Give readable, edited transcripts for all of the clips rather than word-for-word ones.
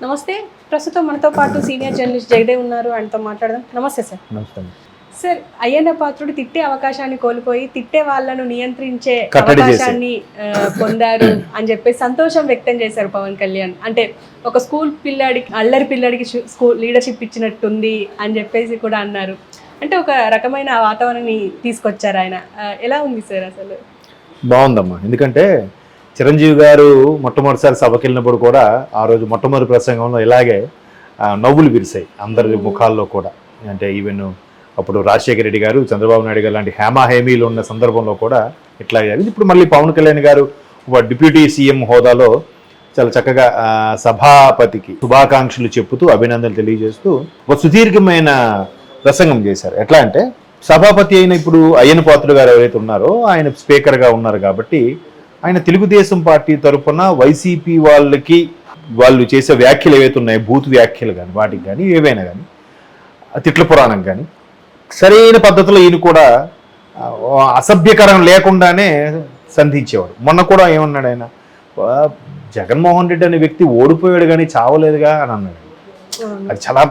నమస్తే. ప్రస్తుతం మనతో పాటు సీనియర్ జర్నలిస్ట్ జగదేవ్ ఉన్నారు. ఆయనతో మాట్లాడదాం. నమస్తే సార్. నమస్తే. సార్, అయ్యన్న పాత్రుడు తిట్టే అవకాశాన్ని కోల్పోయి తిట్టే వాళ్ళను నియంత్రించే కట్టడి అవకాశాన్ని పొందారు అని చెప్పి సంతోషం వ్యక్తం చేశారు పవన్ కళ్యాణ్. అంటే ఒక స్కూల్ పిల్లాడికి, అల్లరి పిల్లాడికి స్కూల్ లీడర్షిప్ ఇచ్చినట్టుంది అని చెప్పేసి కూడా అన్నారు. అంటే ఒక రకమైన వాతావరణాన్ని తీసుకొచ్చారు ఆయన. ఎలా ఉంది సార్ అసలు? బాగుందమ్మా. ఎందుకంటే చిరంజీవి గారు మొట్టమొదటిసారి సభకి వెళ్ళినప్పుడు కూడా ఆ రోజు మొట్టమొదటి ప్రసంగంలో ఇలాగే నవ్వులు విరిసాయి అందరి ముఖాల్లో కూడా. అంటే ఈవెన్ అప్పుడు రాజశేఖర రెడ్డి గారు, చంద్రబాబు నాయుడు గారు లాంటి హేమీలు ఉన్న సందర్భంలో కూడా ఇట్లాగే. ఇప్పుడు మళ్ళీ పవన్ కళ్యాణ్ గారు ఒక డిప్యూటీ సీఎం హోదాలో చాలా చక్కగా సభాపతికి శుభాకాంక్షలు చెప్పుతూ అభినందనలు తెలియజేస్తూ ఒక సుదీర్ఘమైన ప్రసంగం చేశారు. ఎట్లా అంటే సభాపతి అయిన ఇప్పుడు అయ్యన్న పాత్రుడు గారు ఎవరైతే ఉన్నారో ఆయన స్పీకర్గా ఉన్నారు కాబట్టి ఆయన తెలుగుదేశం పార్టీ తరఫున వైసీపీ వాళ్ళకి వాళ్ళు చేసే వ్యాఖ్యలు ఏవైతే ఉన్నాయో, బూత్ వ్యాఖ్యలు కానీ వాటికి కానీ ఏవైనా కానీ, తిట్ల పురాణం కానీ సరైన పద్ధతిలో ఈయన కూడా అసభ్యకరం లేకుండానే సంధించేవాడు. మొన్న కూడా ఏమన్నాడు ఆయన, జగన్మోహన్ రెడ్డి అనే వ్యక్తి ఓడిపోయాడు కానీ చావలేదుగా అని అన్నాడు. అది చాలా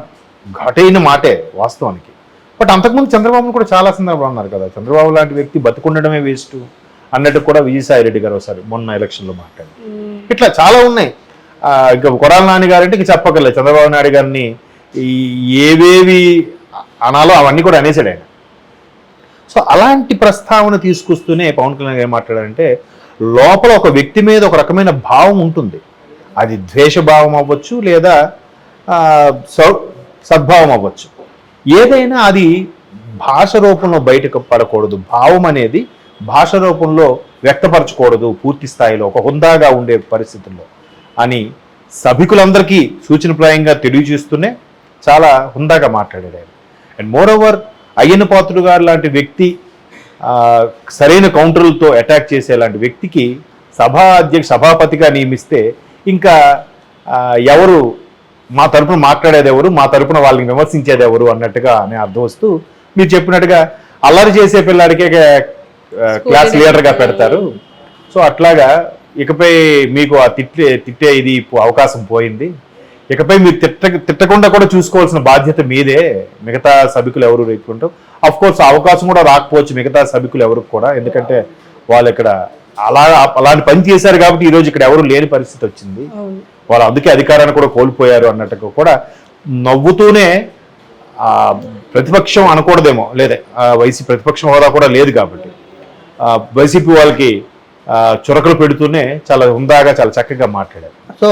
ఘాటైన మాటే వాస్తవానికి. బట్ అంతకుముందు చంద్రబాబును కూడా చాలా సందర్భాలు అన్నారు కదా, చంద్రబాబు లాంటి వ్యక్తి బతుకుండడమే వేస్ట్ అన్నట్టు కూడా విజయసాయి రెడ్డి గారు ఒకసారి మొన్న ఎలక్షన్లో మాట్లాడారు. ఇట్లా చాలా ఉన్నాయి. ఇంకా కొడాల నాని గారంటే ఇంక చెప్పగలరు. చంద్రబాబు నాయుడు గారిని ఏవేవి అనాలో అవన్నీ కూడా అనేసాడు ఆయన. సో అలాంటి ప్రస్తావన తీసుకొస్తూనే పవన్ కళ్యాణ్ ఏం మాట్లాడారంటే, లోపల ఒక వ్యక్తి మీద ఒక రకమైన భావం ఉంటుంది. అది ద్వేషభావం అవ్వచ్చు లేదా సద్భావం అవ్వచ్చు. ఏదైనా అది భాష రూపంలో బయటకు పడకూడదు. భావం అనేది భాష రూపంలో వ్యక్తపరచకూడదు పూర్తి స్థాయిలో ఒక హుందాగా ఉండే పరిస్థితుల్లో అని సభికులందరికీ సూచనప్రాయంగా తెలియజేస్తూనే చాలా హుందాగా మాట్లాడాడు ఆయన. And more over Ayyanna Patrudu గారు లాంటి వ్యక్తి సరైన కౌంటర్లతో అటాక్ చేసేలాంటి వ్యక్తికి సభాపతిగా నియమిస్తే ఇంకా ఎవరు మా తరపున మాట్లాడేది ఎవరు, మా తరపున వాళ్ళని విమర్శించేది ఎవరు అన్నట్టుగా అనే అర్థం వస్తూ మీరు చెప్పినట్టుగా అల్లరి చేసే పిల్లాడికే క్లాస్ లీడర్గా పెడతారు. సో అట్లాగా ఇకపై మీకు ఆ తిట్టే ఇది అవకాశం పోయింది. ఇకపై మీరు తిట్టకుండా కూడా చూసుకోవాల్సిన బాధ్యత మీదే. మిగతా సభికులు ఎవరు రేపుకుంటారు. అఫ్ కోర్స్ అవకాశం కూడా రాకపోవచ్చు మిగతా సభికులు ఎవరికి కూడా, ఎందుకంటే వాళ్ళు ఇక్కడ అలాంటి పని చేశారు కాబట్టి ఈరోజు ఇక్కడ ఎవరు లేని పరిస్థితి వచ్చింది. వాళ్ళు అందుకే అధికారాన్ని కూడా కోల్పోయారు అన్నట్టుగా కూడా నవ్వుతూనే ప్రతిపక్షం అనకూడదేమో, లేదా వైసీపీ ప్రతిపక్షం హోదా కూడా లేదు కాబట్టి వైసీపీ వాళ్ళకి చురకలు పెడుతూనే చాలా హుందాగా చాలా చక్కగా మాట్లాడారు. సో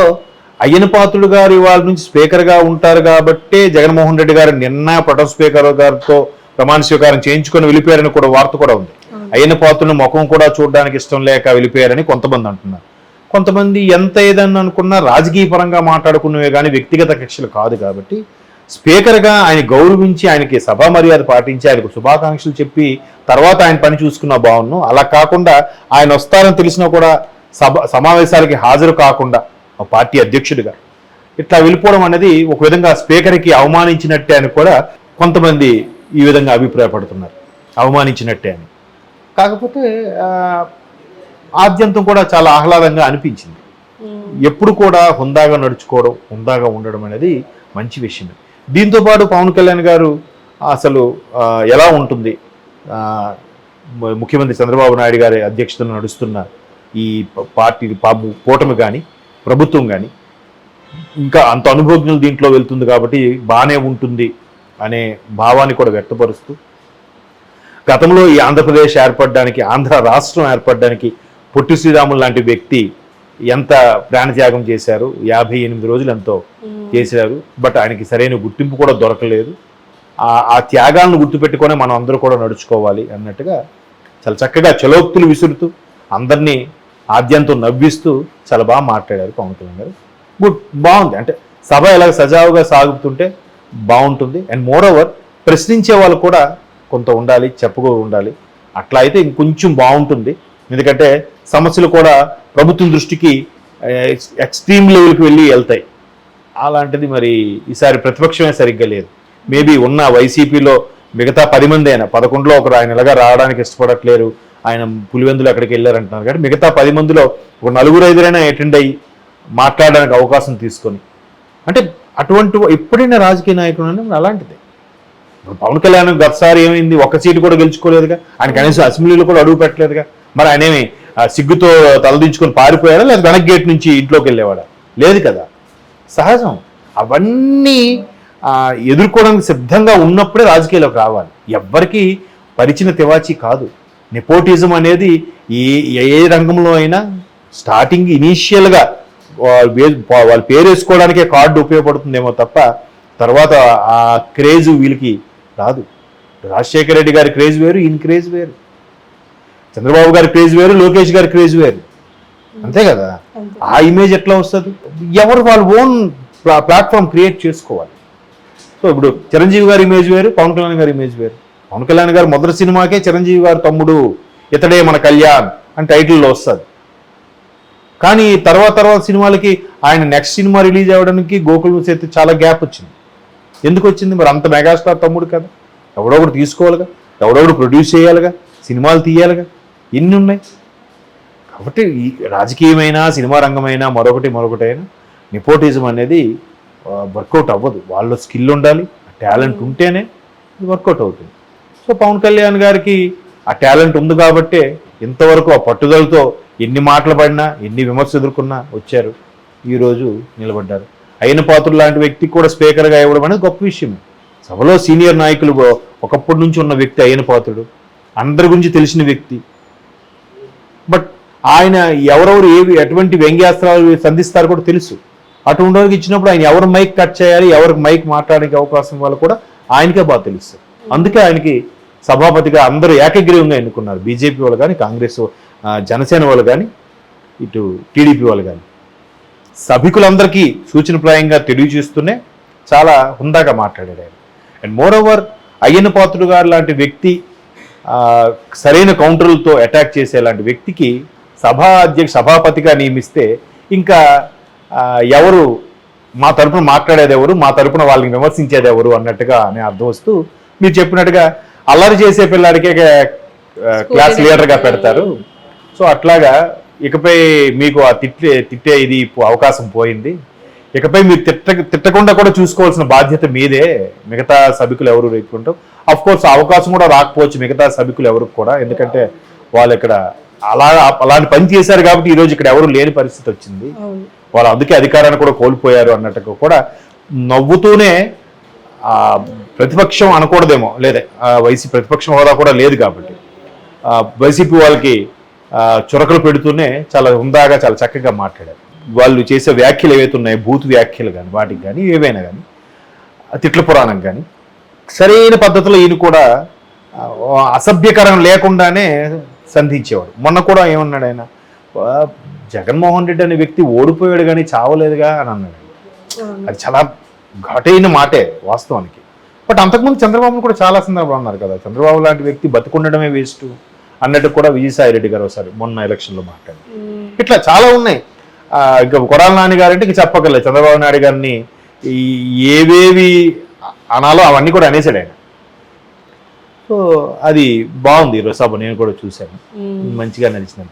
అయ్యన్న పాత్రుడు గారు వాళ్ళ నుంచి స్పీకర్గా ఉంటారు కాబట్టి జగన్మోహన్ రెడ్డి గారు నిన్న ప్రొటెం స్పీకర్ గారితో ప్రమాణ స్వీకారం చేయించుకొని వెళ్ళిపోయారని కూడా వార్త కూడా ఉంది. అయ్యన్న పాత్రుడిని ముఖం కూడా చూడడానికి ఇష్టం లేక వెళ్ళిపోయారని కొంతమంది అంటున్నారు. కొంతమంది ఎంత ఏదన్నా అనుకున్నా రాజకీయ పరంగా మాట్లాడుకున్నవే కానీ వ్యక్తిగత కక్షలు కాదు కాబట్టి స్పీకర్గా ఆయన గౌరవించి ఆయనకి సభా మర్యాద పాటించి ఆయనకు శుభాకాంక్షలు చెప్పి తర్వాత ఆయన పని చూసుకున్న బాగున్నాను. అలా కాకుండా ఆయన వస్తారని తెలిసినా కూడా సమావేశాలకి హాజరు కాకుండా పార్టీ అధ్యక్షుడిగా ఇట్లా వెళ్ళిపోవడం అనేది ఒక విధంగా స్పీకర్కి అవమానించినట్టే అని కూడా కొంతమంది ఈ విధంగా అభిప్రాయపడుతున్నారు, అవమానించినట్టే అని. కాకపోతే ఆద్యంతం కూడా చాలా ఆహ్లాదంగా అనిపించింది. ఎప్పుడు కూడా హుందాగా నడుచుకోవడం, హుందాగా ఉండడం అనేది మంచి విషయమే. దీంతోపాటు పవన్ కళ్యాణ్ గారు అసలు ఎలా ఉంటుంది, ముఖ్యమంత్రి చంద్రబాబు నాయుడు గారి అధ్యక్షతను నడుస్తున్న ఈ పార్టీ కూటమి కానీ ప్రభుత్వం కానీ ఇంకా అంత అనుభవజ్ఞులు దీంట్లో వెళ్తుంది కాబట్టి బాగానే ఉంటుంది అనే భావాన్ని కూడా వ్యక్తపరుస్తూ, గతంలో ఈ ఆంధ్రప్రదేశ్ ఏర్పడడానికి, ఆంధ్ర రాష్ట్రం ఏర్పడడానికి పొట్టి శ్రీరాములు లాంటి వ్యక్తి ఎంత ప్రాణత్యాగం చేశారు, 58 రోజులు ఎంతో చేశారు. బట్ ఆయనకి సరైన గుర్తింపు కూడా దొరకలేదు. ఆ త్యాగాలను గుర్తుపెట్టుకొని మనం అందరూ కూడా నడుచుకోవాలి అన్నట్టుగా చాలా చక్కగా చలోక్తులు విసురుతూ అందరినీ ఆద్యంతం నవ్విస్తూ చాలా బాగా మాట్లాడారు పవన్ కళ్యాణ్ గారు. గుడ్, బాగుంది. అంటే సభ ఎలా సజావుగా సాగుతుంటే బాగుంటుంది. అండ్ మోర్ ఓవర్ ప్రశ్నించే వాళ్ళు కూడా కొంత ఉండాలి, చెప్పుకో ఉండాలి. అట్లా అయితే ఇంకొంచెం బాగుంటుంది. ఎందుకంటే సమస్యలు కూడా ప్రభుత్వం దృష్టికి ఎక్స్ట్రీమ్ లెవెల్కి వెళ్తాయి. అలాంటిది మరి ఈసారి ప్రతిపక్షమే సరిగ్గా లేదు. మేబీ ఉన్న వైసీపీలో మిగతా 10 మంది అయినా 11లో ఒకరు ఆయన ఇలాగా రావడానికి ఇష్టపడట్లేరు, ఆయన పులివెందులు అక్కడికి వెళ్ళారంటున్నారు. కాబట్టి మిగతా 10 మందిలో ఒక 4-5 అటెండ్ అయ్యి మాట్లాడడానికి అవకాశం తీసుకొని అంటే అటువంటి ఎప్పుడైనా రాజకీయ నాయకుడు అంటే అలాంటిది. ఇప్పుడు పవన్ కళ్యాణ్ గతసారి ఏమైంది, ఒక్క సీటు కూడా గెలుచుకోలేదుగా, ఆయన కనీసం అసెంబ్లీలో కూడా అడుగు పెట్టలేదుగా. మరి ఆయన ఏమి సిగ్గుతో తలదించుకొని పారిపోయాడా, లేదా వెనక్ గేట్ నుంచి ఇంట్లోకి వెళ్ళేవాడా? లేదు కదా. సహజం. అవన్నీ ఎదుర్కోవడానికి సిద్ధంగా ఉన్నప్పుడే రాజకీయాల్లోకి రావాలి. ఎవ్వరికి పరిచిన తివాచి కాదు. నెపోటిజం అనేది ఏ రంగంలో అయినా స్టార్టింగ్ ఇనీషియల్గా వాళ్ళ పేరు వేసుకోవడానికే కార్డు ఉపయోగపడుతుందేమో తప్ప తర్వాత ఆ క్రేజ్ వీళ్ళకి రాదు. రాజశేఖర రెడ్డి గారి క్రేజ్ వేరు, ఈయన క్రేజ్ వేరు. చంద్రబాబు గారి క్రేజ్ వేరు, లోకేష్ గారి క్రేజ్ వేరు. అంతే కదా. ఆ ఇమేజ్ ఎట్లా వస్తుంది? ఎవరు వాళ్ళ ఓన్ ప్లాట్ఫామ్ క్రియేట్ చేసుకోవాలి. సో ఇప్పుడు చిరంజీవి గారి ఇమేజ్ వేరు, పవన్ కళ్యాణ్ గారి ఇమేజ్ వేరు. పవన్ కళ్యాణ్ గారు మొదటి సినిమాకే చిరంజీవి గారు తమ్ముడు ఇతడే మన కళ్యాణ్ అని టైటిల్లో వస్తుంది. కానీ తర్వాత సినిమాలకి ఆయన నెక్స్ట్ సినిమా రిలీజ్ అవ్వడానికి గోకుల్ చేతి చాలా గ్యాప్ వచ్చింది. ఎందుకు వచ్చింది? మరి అంత మెగాస్టార్ తమ్ముడు కదా, ఎవడొకడు తీసుకోవాలిగా, ఎవడొకడు ప్రొడ్యూస్ చేయాలిగా, సినిమాలు తీయాలిగా, ఎన్ని ఉన్నాయి. కాబట్టి ఈ రాజకీయమైనా సినిమా రంగమైనా మరొకటైనా నెపోటిజం అనేది వర్కౌట్ అవ్వదు. వాళ్ళ స్కిల్ ఉండాలి, టాలెంట్ ఉంటేనే ఇది వర్కౌట్ అవుతుంది. సో పవన్ కళ్యాణ్ గారికి ఆ టాలెంట్ ఉంది కాబట్టే ఇంతవరకు ఆ పట్టుదలతో ఎన్ని మాటలు పడినా ఎన్ని విమర్శలు ఎదుర్కొన్నా వచ్చారు, ఈరోజు నిలబడ్డారు. అయిన పాత్రుడు లాంటి వ్యక్తికి కూడా స్పీకర్గా ఇవ్వడం అనేది గొప్ప విషయం. సభలో సీనియర్ నాయకులు ఒకప్పటి నుంచి ఉన్న వ్యక్తి అయిన పాత్రుడు, అందరి గురించి తెలిసిన వ్యక్తి. బట్ ఆయన ఎవరెవరు ఎటువంటి వ్యంగ్యాస్త్రాలు సంధిస్తారో కూడా తెలుసు. అటువంటి వారికి ఇచ్చినప్పుడు ఆయన ఎవరు మైక్ కట్ చేయాలి, ఎవరికి మైక్ మాట్లాడడానికి అవకాశం వాళ్ళు కూడా ఆయనకే బాగా తెలుస్తుంది. అందుకే ఆయనకి సభాపతిగా అందరూ ఏకగ్రీవంగా ఎన్నుకున్నారు. బీజేపీ వాళ్ళు కానీ, కాంగ్రెస్ జనసేన వాళ్ళు కానీ, ఇటు టీడీపీ వాళ్ళు కానీ. సభికులందరికీ సూచనప్రాయంగా తెలియజేస్తూనే చాలా హుందాగా మాట్లాడారు ఆయన. And more over Ayyanna Patrudu గారు లాంటి వ్యక్తి సరైన కౌంటర్లతో అటాక్ చేసేలాంటి వ్యక్తికి సభాపతిగా నియమిస్తే ఇంకా ఎవరు మా తరపున మాట్లాడేది ఎవరు, మా తరపున వాళ్ళని విమర్శించేది ఎవరు అన్నట్టుగా అనే అర్థం వస్తూ మీరు చెప్పినట్టుగా అల్లరి చేసే పిల్లాడికే క్లాస్ లీడర్గా పెడతారు. సో అట్లాగా ఇకపై మీకు ఆ తిట్టే ఇది అవకాశం పోయింది. ఇకపై మీరు తిట్టకుండా కూడా చూసుకోవాల్సిన బాధ్యత మీదే. మిగతా సభికులు ఎవరు రేపుకుంటాం. అఫ్ కోర్స్ అవకాశం కూడా రాకపోవచ్చు మిగతా సభికులు ఎవరికి కూడా, ఎందుకంటే వాళ్ళు ఇక్కడ అలాంటి పని చేశారు కాబట్టి ఈరోజు ఇక్కడ ఎవరు లేని పరిస్థితి వచ్చింది. వాళ్ళు అందుకే అధికారాన్ని కూడా కోల్పోయారు అన్నట్టుగా కూడా నవ్వుతూనే ప్రతిపక్షం అనకూడదేమో, లేదా వైసీపీ ప్రతిపక్షం హోదా కూడా లేదు కాబట్టి వైసీపీ వాళ్ళకి చురకలు పెడుతూనే చాలా హుందాగా చాలా చక్కగా మాట్లాడారు. వాళ్ళు చేసే వ్యాఖ్యలు ఏవైతే ఉన్నాయో, బూత్ వ్యాఖ్యలు కానీ వాటికి కానీ ఏవైనా కానీ, తిట్ల పురాణం కానీ సరైన పద్ధతిలో ఈయన కూడా అసభ్యకరం లేకుండానే సంధించేవాడు. మొన్న కూడా ఏమన్నాడు ఆయన, జగన్మోహన్ రెడ్డి అనే వ్యక్తి ఓడిపోయాడు కానీ చావలేదుగా అని అన్నాడు. అది చాలా ఘాటైన మాటే వాస్తవానికి. బట్ అంతకుముందు చంద్రబాబును కూడా చాలా సందర్భాలు అన్నారు కదా, చంద్రబాబు లాంటి వ్యక్తి బతికుండడమే వేస్ట్ అన్నట్టు కూడా విజయసాయి రెడ్డి గారు ఒకసారి మొన్న ఎలక్షన్లో మాట్లాడారు. ఇట్లా చాలా ఉన్నాయి. ఇంకా కొడాల నాని గారు అంటే చెప్పగలలేదు, చంద్రబాబు నాయుడు గారిని ఏవేవి అనాలో అవన్నీ కూడా అనేసాడు ఆయన. సో అది బాగుంది ఈరోజు సభ, నేను కూడా చూశాను, మంచిగా నడిచింది.